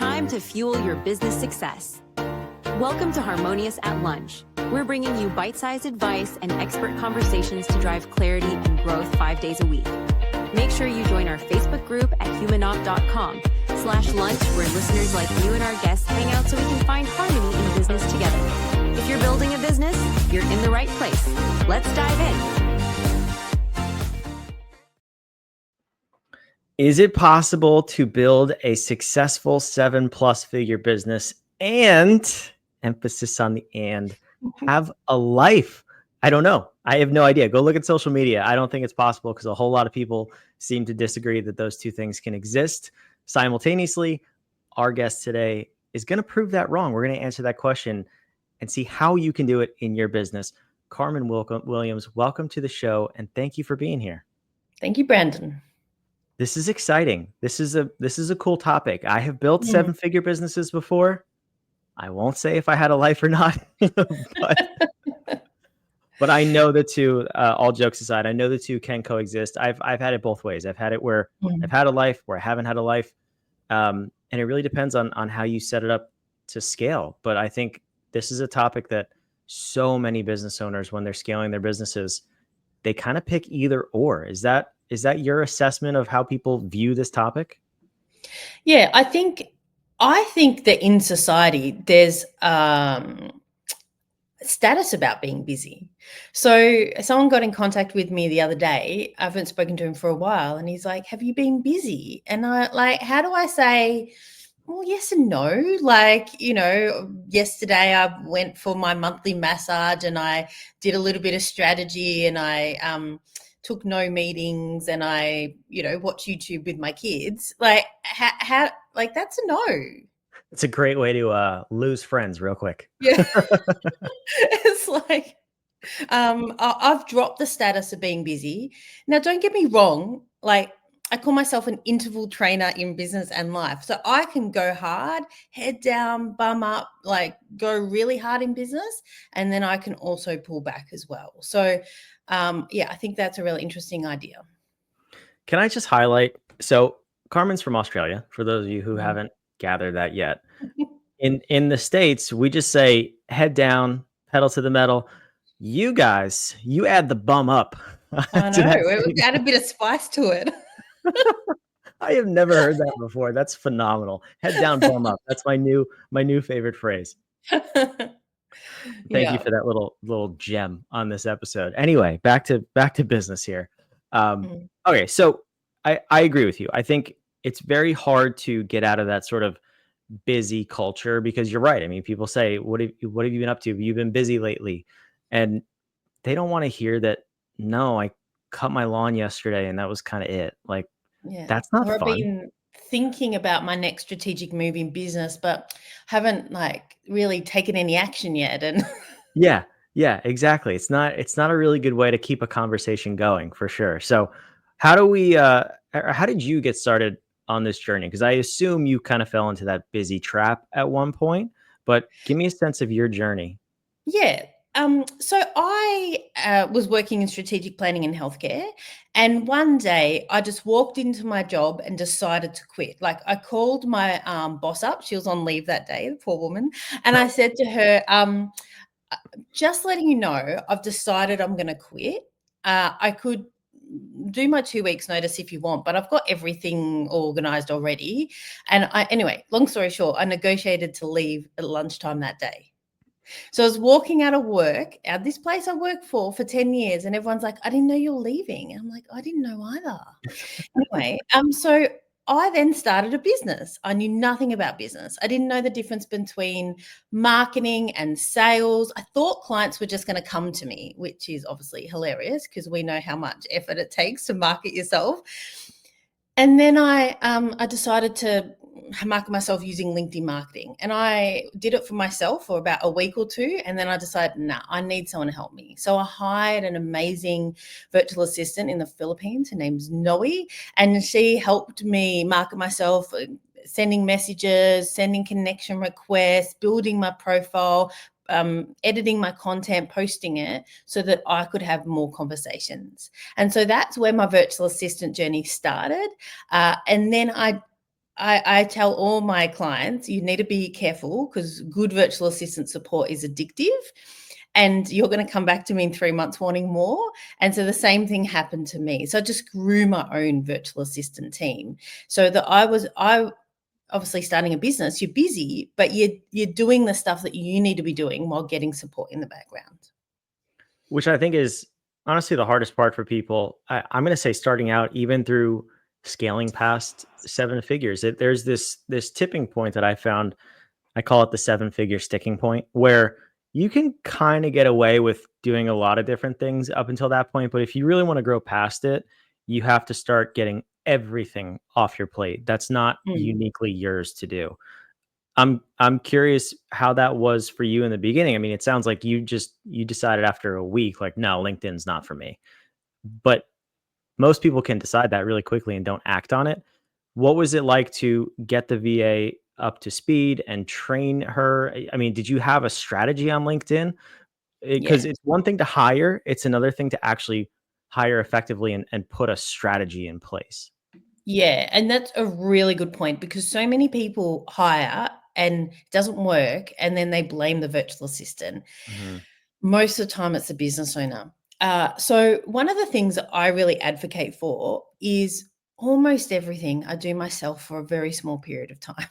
time to fuel your business success. Welcome to Harmonious at Lunch. We're bringing you bite-sized advice and expert conversations to drive clarity and growth 5 days a week. Make sure you join our Facebook group at humanopt.com/lunch, where listeners like you and our guests hang out so we can find harmony in business together. If you're building a business, you're in the right place. Let's dive in. Is it possible to build a successful 7+ figure business and, emphasis on the and, have a life? I don't know. I have no idea. Go look at social media. I don't think it's possible because a whole lot of people seem to disagree that those two things can exist simultaneously. Our guest today is going to prove that wrong. We're going to answer that question and see how you can do it in your business. Carmen Williams, welcome to the show, and thank you for being here. Thank you, Brandon. This is exciting. This is a cool topic. I have built 7-figure businesses before. I won't say if I had a life or not, but I know the two, all jokes aside, I know the two can coexist. I've had it both ways. I've had it where I've had a life, where I haven't had a life. And it really depends on how you set it up to scale. But I think this is a topic that so many business owners, when they're scaling their businesses, they kind of pick either or. Is that your assessment of how people view this topic? Yeah, I think that in society there's status about being busy. So someone got in contact with me the other day. I haven't spoken to him for a while, and he's like, "Have you been busy?" And I like, how do I say, well, yes and no? Like, yesterday I went for my monthly massage and I did a little bit of strategy, and I took no meetings, and I, watch YouTube with my kids. Like, how like, that's a no. It's a great way to lose friends real quick. Yeah. It's like, I've dropped the status of being busy. Now, don't get me wrong. Like, I call myself an interval trainer in business and life. So I can go hard, head down, bum up, like go really hard in business. And then I can also pull back as well. So I think that's a really interesting idea. Can I just highlight? So Carmen's from Australia, for those of you who haven't gathered that yet. In the States, we just say head down, pedal to the metal. You guys, you add the bum up. I know. We add a bit of spice to it. I have never heard that before. That's phenomenal. Head down, bum up. That's my new favorite phrase. Thank you for that little gem on this episode. Anyway, back to business here. Okay, so I agree with you. I think it's very hard to get out of that sort of busy culture, because you're right. I mean, people say, what have you been up to? You've been busy lately. And they don't want to hear that, no, I cut my lawn yesterday and that was kind of it. Like, that's not fun. I've been thinking about my next strategic move in business, but haven't really taken any action yet. And yeah, exactly. It's not a really good way to keep a conversation going, for sure. So how did you get started on this journey? Because I assume you kind of fell into that busy trap at one point, but give me a sense of your journey. Yeah. So I was working in strategic planning in healthcare, and one day I just walked into my job and decided to quit. Like, I called my boss up. She was on leave that day, the poor woman. And I said to her, just letting you know, I've decided I'm going to quit. I could do my 2 weeks notice if you want, but I've got everything organized already. And anyway, long story short, I negotiated to leave at lunchtime that day. So I was walking out of work at this place I worked for 10 years, and everyone's like, "I didn't know you were leaving." And I'm like, "I didn't know either." Anyway, so I then started a business. I knew nothing about business. I didn't know the difference between marketing and sales. I thought clients were just going to come to me, which is obviously hilarious because we know how much effort it takes to market yourself. And then I decided to market myself using LinkedIn marketing, and I did it for myself for about a week or two. And then I decided, I need someone to help me. So I hired an amazing virtual assistant in the Philippines. Her name's Noe, and she helped me market myself, sending messages, sending connection requests, building my profile, editing my content, posting it so that I could have more conversations. And so that's where my virtual assistant journey started. And then I I tell all my clients, you need to be careful because good virtual assistant support is addictive, and you're going to come back to me in 3 months wanting more. And so the same thing happened to me. So I just grew my own virtual assistant team. So that I obviously starting a business, you're busy, but you're doing the stuff that you need to be doing while getting support in the background. Which I think is honestly the hardest part for people. I'm going to say starting out, even through scaling past seven figures, there's this tipping point that I found. I call it the seven-figure sticking point, where you can kind of get away with doing a lot of different things up until that point. But if you really want to grow past it, you have to start getting everything off your plate that's not Mm. uniquely yours to do. I'm curious how that was for you in the beginning. I mean, it sounds like you decided after a week, like, no, LinkedIn's not for me. But most people can decide that really quickly and don't act on it. What was it like to get the VA up to speed and train her? I mean, did you have a strategy on LinkedIn? Because Yeah. it's one thing to hire, it's another thing to actually hire effectively and put a strategy in place. Yeah, and that's a really good point because so many people hire and it doesn't work, and then they blame the virtual assistant. Mhm. Most of the time, it's the business owner. So one of the things that I really advocate for is almost everything I do myself for a very small period of time.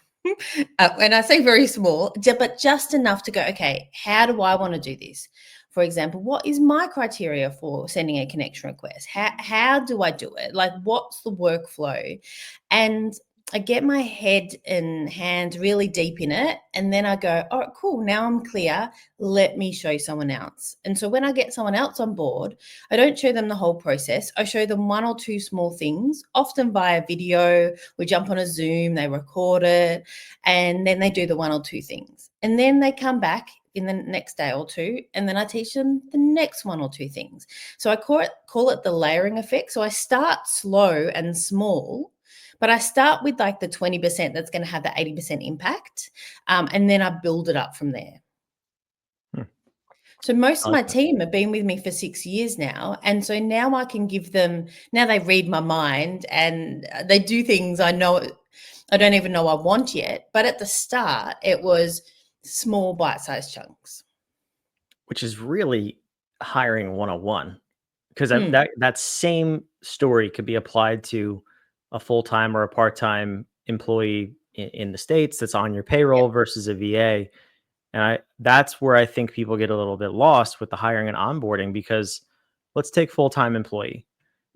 When I say very small, but just enough to go, okay, how do I want to do this? For example, what is my criteria for sending a connection request? How do I do it? Like, what's the workflow? And I get my head and hands really deep in it. And then I go, all right, cool. Now I'm clear. Let me show someone else. And so when I get someone else on board, I don't show them the whole process. I show them one or two small things, often via video. We jump on a Zoom, they record it, and then they do the one or two things. And then they come back in the next day or two, and then I teach them the next one or two things. So I call it the layering effect. So I start slow and small, but I start with like the 20% that's going to have the 80% impact. And then I build it up from there. Hmm. So most I of like my that. team have been with me for 6 years now. And so now I can give them, now they read my mind and they do things I know, I don't even know I want yet. But at the start, it was small bite-sized chunks. Which is really hiring 101, because Mm, that same story could be applied to a full-time or a part-time employee in the States that's on your yeah. payroll versus a VA. And that's where I think people get a little bit lost with the hiring and onboarding, because let's take full-time employee.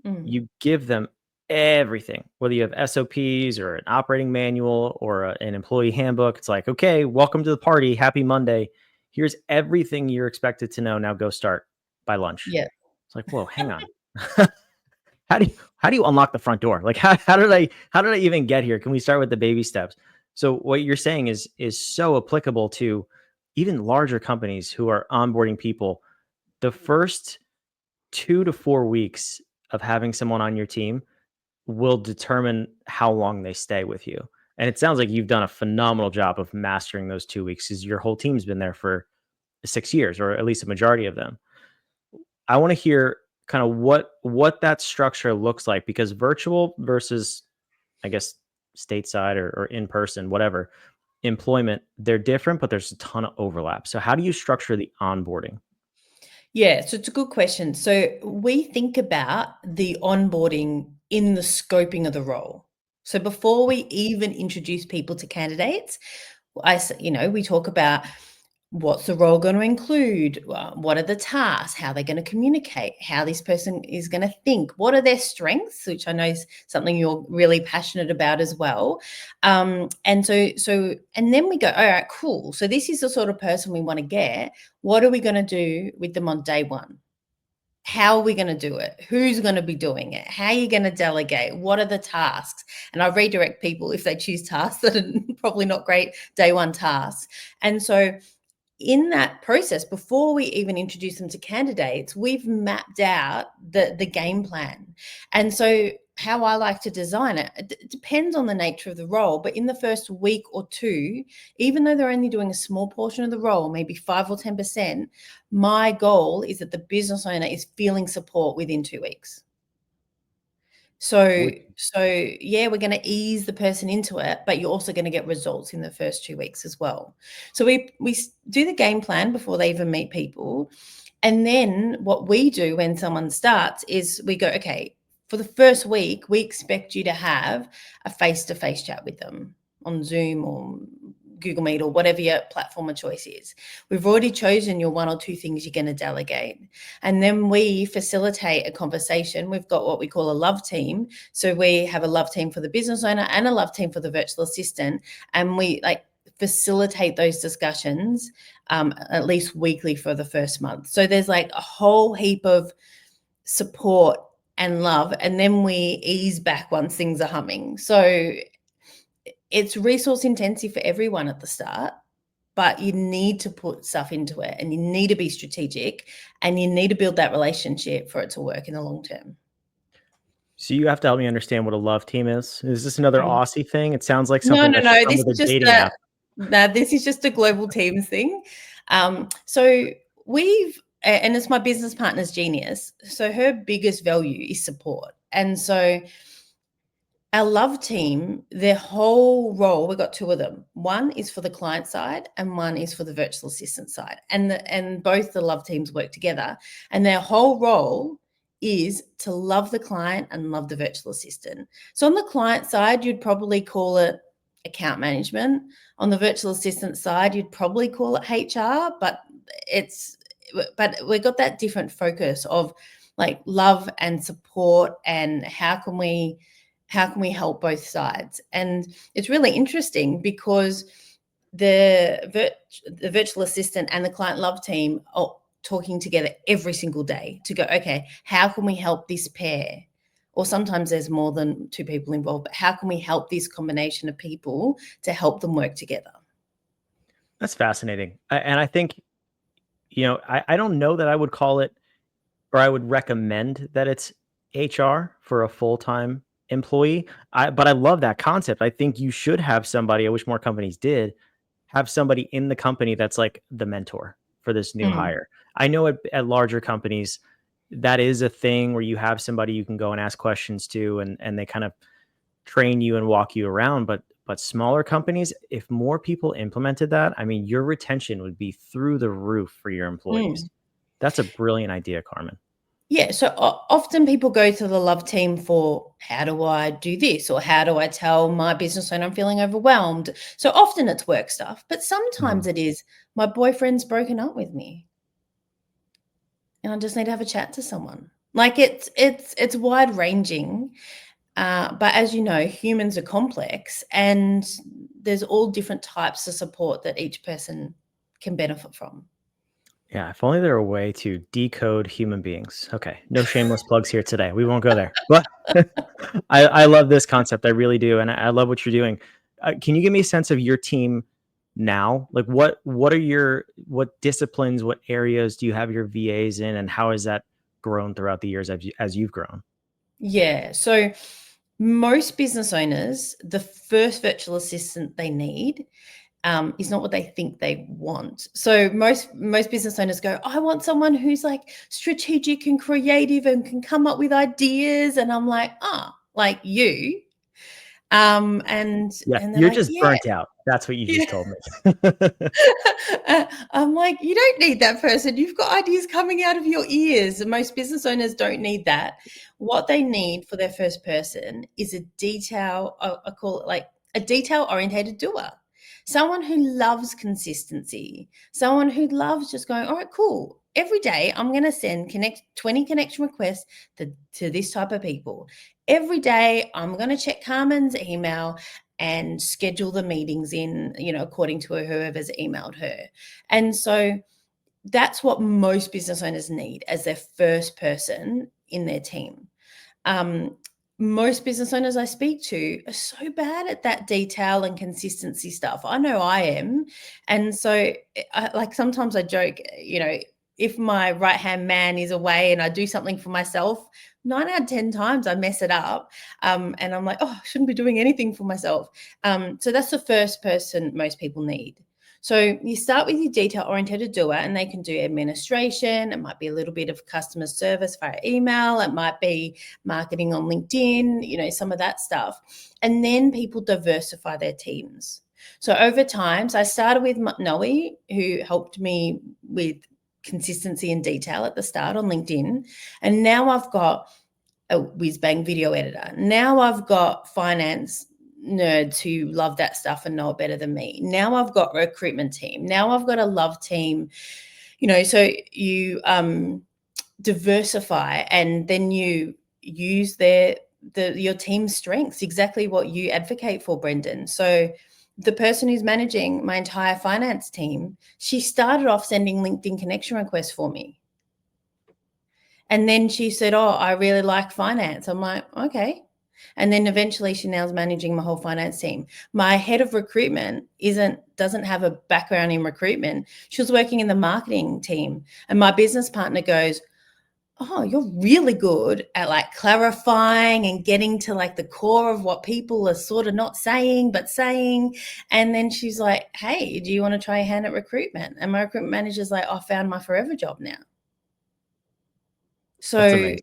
Mm, You give them everything, whether you have SOPs or an operating manual or an employee handbook. It's like, okay, welcome to the party. Happy Monday. Here's everything you're expected to know. Now go start by lunch. yeah. It's like, whoa, hang on. How do you unlock the front door? Like, how did I even get here? Can we start with the baby steps? So what you're saying is so applicable to even larger companies who are onboarding people. The first 2 to 4 weeks of having someone on your team will determine how long they stay with you. And it sounds like you've done a phenomenal job of mastering those 2 weeks, because your whole team's been there for 6 years, or at least a majority of them. I want to hear kind of what that structure looks like, because virtual versus, I guess, stateside or in person, whatever employment, they're different, but there's a ton of overlap. So how do you structure the onboarding? Yeah, so it's a good question. So we think about the onboarding in the scoping of the role. So before we even introduce people to candidates, we talk about what's the role going to include, what are the tasks, how they're going to communicate, how this person is going to think, what are their strengths, which I know is something you're really passionate about as well. And then we go, all right, cool. So this is the sort of person we want to get. What are we going to do with them on day one? How are we going to do it? Who's going to be doing it? How are you going to delegate? What are the tasks? And I redirect people if they choose tasks that are probably not great day one tasks. And so in that process, before we even introduce them to candidates, we've mapped out the game plan. And so how I like to design it depends on the nature of the role, but in the first week or two, even though they're only doing a small portion of the role, maybe 5 or 10%, my goal is that the business owner is feeling support within 2 weeks. So yeah, we're going to ease the person into it, but you're also going to get results in the first 2 weeks as well. So we do the game plan before they even meet people. And then what we do when someone starts is we go, okay, for the first week, we expect you to have a face-to-face chat with them on Zoom or Google Meet or whatever your platform of choice is. We've already chosen your 1 or 2 things you're going to delegate. And then we facilitate a conversation. We've got what we call a love team. So we have a love team for the business owner and a love team for the virtual assistant. And we facilitate those discussions at least weekly for the first month. So there's a whole heap of support and love. And then we ease back once things are humming. So it's resource intensive for everyone at the start, but you need to put stuff into it and you need to be strategic and you need to build that relationship for it to work in the long term. So you have to help me understand what a love team is. Is this another Aussie thing? It sounds like No. something that comes with a dating app. No, this is just a global teams thing. So and it's my business partner's genius. So her biggest value is support. And so our love team, their whole role, we've got 2 of them. One is for the client side and one is for the virtual assistant side. And both the love teams work together. And their whole role is to love the client and love the virtual assistant. So on the client side, you'd probably call it account management. On the virtual assistant side, you'd probably call it HR, but we've got that different focus of love and support and how can we help both sides. And it's really interesting because the virtual assistant and the client love team are talking together every single day to go, okay, how can we help this pair? Or sometimes there's more than 2 people involved, but how can we help this combination of people to help them work together? That's fascinating. And I think, I don't know that I would call it, or I would recommend that it's HR for a full-time employee. But I love that concept. I think you should have somebody, I wish more companies did, have somebody in the company that's like the mentor for this new hire. I know at larger companies, that is a thing where you have somebody you can go and ask questions to, and they kind of train you and walk you around. But smaller companies, if more people implemented that, I mean, your retention would be through the roof for your employees. That's a brilliant idea, Carmen. Yeah. So often people go to the love team for, how do I do this? Or how do I tell my business owner I'm feeling overwhelmed? So often it's work stuff, but sometimes it is, my boyfriend's broken up with me and I just need to have a chat to someone. It's wide ranging. But as you know, humans are complex and there's all different types of support that each person can benefit from. Yeah, if only there were a way to decode human beings. Okay, no shameless plugs here today. We won't go there. But I love this concept. I really do. And I love what you're doing. Can you give me a sense of your team now? Like what disciplines, what areas do you have your VAs in, and how has that grown throughout the years as you've grown? Yeah. So most business owners, the first virtual assistant they need is not what they think they want. So most business owners go, I want someone who's strategic and creative and can come up with ideas. And I'm like, like you. And you're just burnt out. That's what you just told me. I'm like, you don't need that person. You've got ideas coming out of your ears. And most business owners don't need that. What they need for their first person is a detail. I call it a detail-orientated doer. Someone who loves consistency. Someone who loves just going, all right, cool. Every day I'm going to send 20 connection requests to this type of people. Every day I'm going to check Carmen's email and schedule the meetings in, according to whoever's emailed her. And so that's what most business owners need as their first person in their team. Most business owners I speak to are so bad at that detail and consistency stuff. I know I am. And so sometimes I joke, if my right-hand man is away and I do something for myself, 9 out of 10 times I mess it up. And I'm like, I shouldn't be doing anything for myself. So that's the first person most people need. So you start with your detail-oriented doer, and they can do administration. It might be a little bit of customer service via email. It might be marketing on LinkedIn, some of that stuff. And then people diversify their teams. So over time, I started with Noe, who helped me with consistency and detail at the start on LinkedIn. And now I've got a whiz-bang video editor. Now I've got finance nerds who love that stuff and know it better than me. Now I've got a recruitment team. Now I've got a love team. So you diversify, and then you use your team's strengths, exactly what you advocate for, Brendan. So the person who's managing my entire finance team, she started off sending LinkedIn connection requests for me. And then she said, oh, I really like finance. I'm like, okay. And then eventually she now is managing my whole finance team. My head of recruitment doesn't have a background in recruitment. She was working in the marketing team. And my business partner goes, oh, you're really good at like clarifying and getting to like the core of what people are sort of not saying, but saying. And then she's like, hey, do you want to try a hand at recruitment? And my recruitment manager's like, I found my forever job now. So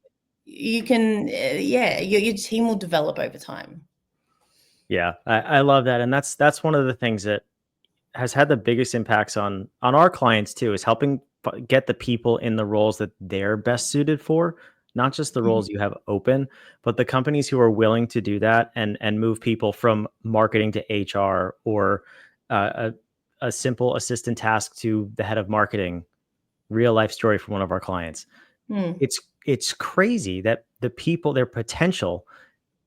you can, your team will develop over time. Yeah, I love that. And that's one of the things that has had the biggest impacts on our clients too, is helping get the people in the roles that they're best suited for, not just the roles you have open, but the companies who are willing to do that and move people from marketing to HR, or a simple assistant task to the head of marketing. Real life story from one of our clients. It's crazy that the people, their potential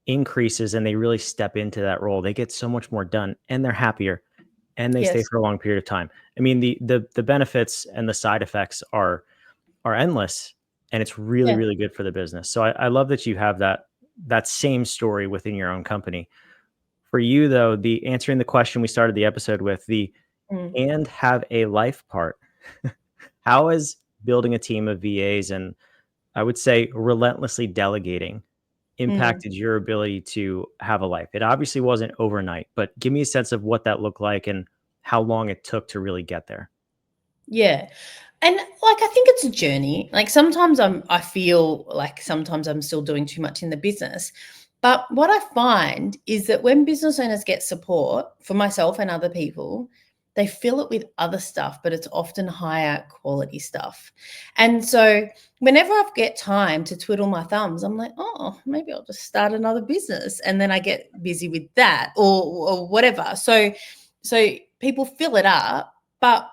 increases and they really step into that role. They get so much more done and they're happier and they stay for a long period of time. I mean, the benefits and the side effects are endless, and it's really, really good for the business. So I love that you have that same story within your own company. For you though, the answering the question we started the episode with, and have a life part. How is building a team of VAs and, I would say, relentlessly delegating impacted your ability to have a life? It obviously wasn't overnight, but give me a sense of what that looked like and how long it took to really get there. Yeah. And I think it's a journey. Like sometimes I feel like sometimes I'm still doing too much in the business. But what I find is that when business owners get support for myself and other people, they fill it with other stuff, but it's often higher quality stuff. And so whenever I get time to twiddle my thumbs, I'm like, oh, maybe I'll just start another business. And then I get busy with that or whatever. So people fill it up, but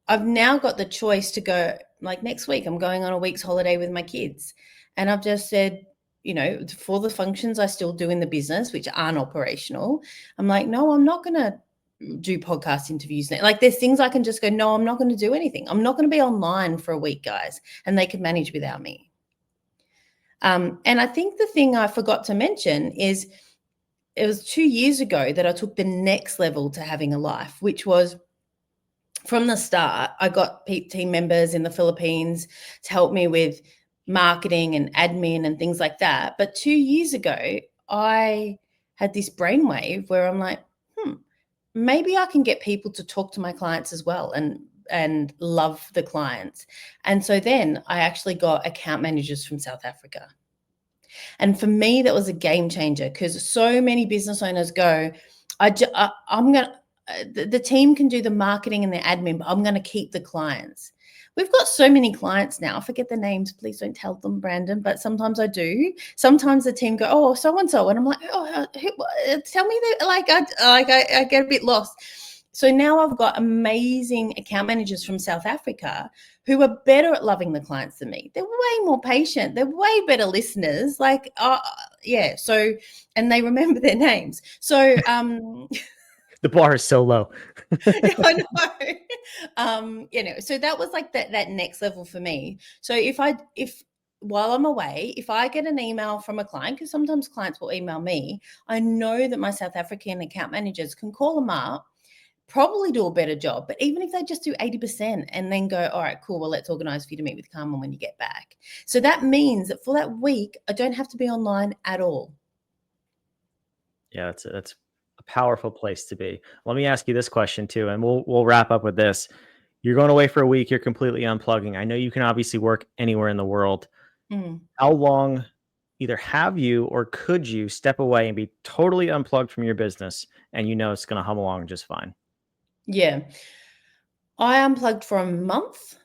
I've now got the choice to go, like next week, I'm going on a week's holiday with my kids. And I've just said, for the functions I still do in the business, which aren't operational, I'm like, no, I'm not going to do podcast interviews now. Like there's things I can just go, no, I'm not going to do anything. I'm not going to be online for a week, guys, and they can manage without me. And I think the thing I forgot to mention is it was 2 years ago that I took the next level to having a life, which was from the start, I got team members in the Philippines to help me with marketing and admin and things like that. But 2 years ago, I had this brainwave where I'm like, maybe I can get people to talk to my clients as well and love the clients. And so then I actually got account managers from South Africa. And for me, that was a game changer because so many business owners go, the team can do the marketing and the admin, but I'm going to keep the clients. We've got so many clients now. I forget the names. Please don't tell them, Brandon. But sometimes I do. Sometimes the team go, oh, so-and-so. And I'm like, oh, tell me that. I get a bit lost. So now I've got amazing account managers from South Africa who are better at loving the clients than me. They're way more patient. They're way better listeners. So, and they remember their names. So, the bar is so low. I know. So that was like that next level for me. So if while I'm away, if I get an email from a client, because sometimes clients will email me, I know that my South African account managers can call them up, probably do a better job. But even if they just do 80% and then go, all right, cool, well, let's organize for you to meet with Carmen when you get back. So that means that for that week, I don't have to be online at all. Yeah, a powerful place to be. Let me ask you this question too, and we'll wrap up with this. You're going away for a week. You're completely unplugging. I know you can obviously work anywhere in the world. Mm. How long either have you or could you step away and be totally unplugged from your business and you know it's going to hum along just fine? Yeah. I unplugged for a month.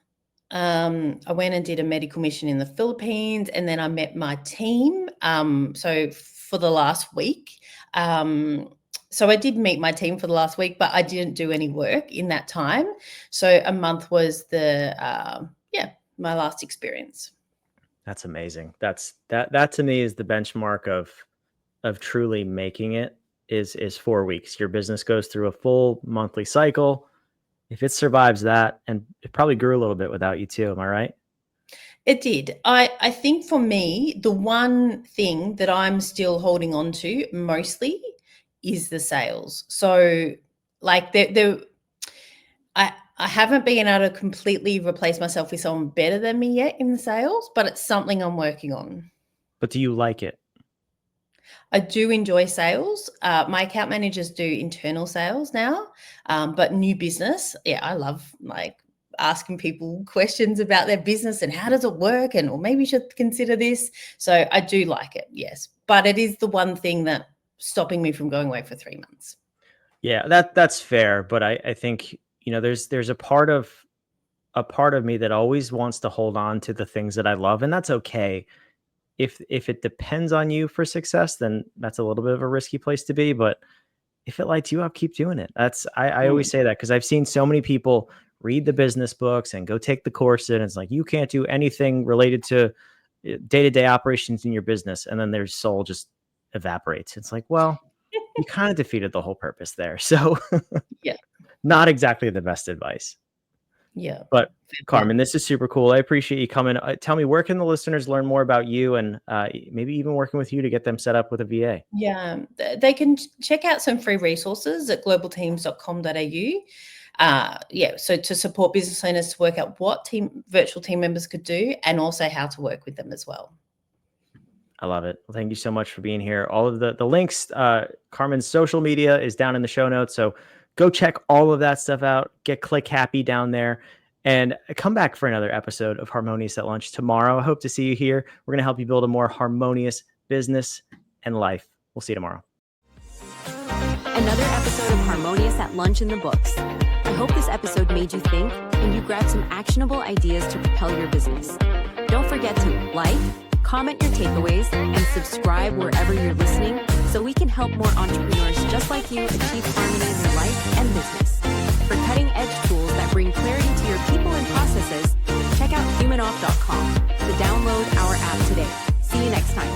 I went and did a medical mission in the Philippines, and then I met my team. So for the last week, so I did meet my team for the last week, but I didn't do any work in that time. So a month was my last experience. That's amazing. That to me is the benchmark of truly making it is 4 weeks. Your business goes through a full monthly cycle. If it survives that, and it probably grew a little bit without you too, am I right? It did. I think for me, the one thing that I'm still holding on to mostly is the sales. So like I haven't been able to completely replace myself with someone better than me yet in the sales, but it's something I'm working on. But do you like it? I do enjoy sales. My account managers do internal sales now, but new business, yeah, I love like asking people questions about their business and how does it work, and or maybe you should consider this. So I do like it, yes, but it is the one thing that stopping me from going away for 3 months. Yeah, that's fair. But I think, there's a part of me that always wants to hold on to the things that I love, and that's okay. If it depends on you for success, then that's a little bit of a risky place to be. But if it lights you up, keep doing it. I always say that because I've seen so many people read the business books and go take the course, and it's like, you can't do anything related to day-to-day operations in your business. And then their soul just evaporates. It's like, well, you kind of defeated the whole purpose there. So Yeah. not exactly the best advice. Yeah. But Carmen, this is super cool. I appreciate you coming. Tell me, where can the listeners learn more about you and maybe even working with you to get them set up with a VA? Yeah, they can check out some free resources at globalteams.com.au. So to support business owners to work out what virtual team members could do, and also how to work with them as well. I love it. Well, thank you so much for being here. All of the links, Carmen's social media is down in the show notes. So go check all of that stuff out. Get Click Happy down there. And come back for another episode of Harmonious at Lunch tomorrow. I hope to see you here. We're going to help you build a more harmonious business and life. We'll see you tomorrow. Another episode of Harmonious at Lunch in the books. I hope this episode made you think and you grabbed some actionable ideas to propel your business. Don't forget to like, comment your takeaways, and subscribe wherever you're listening so we can help more entrepreneurs just like you achieve harmony in their life and business. For cutting-edge tools that bring clarity to your people and processes, check out humanoff.com to download our app today. See you next time.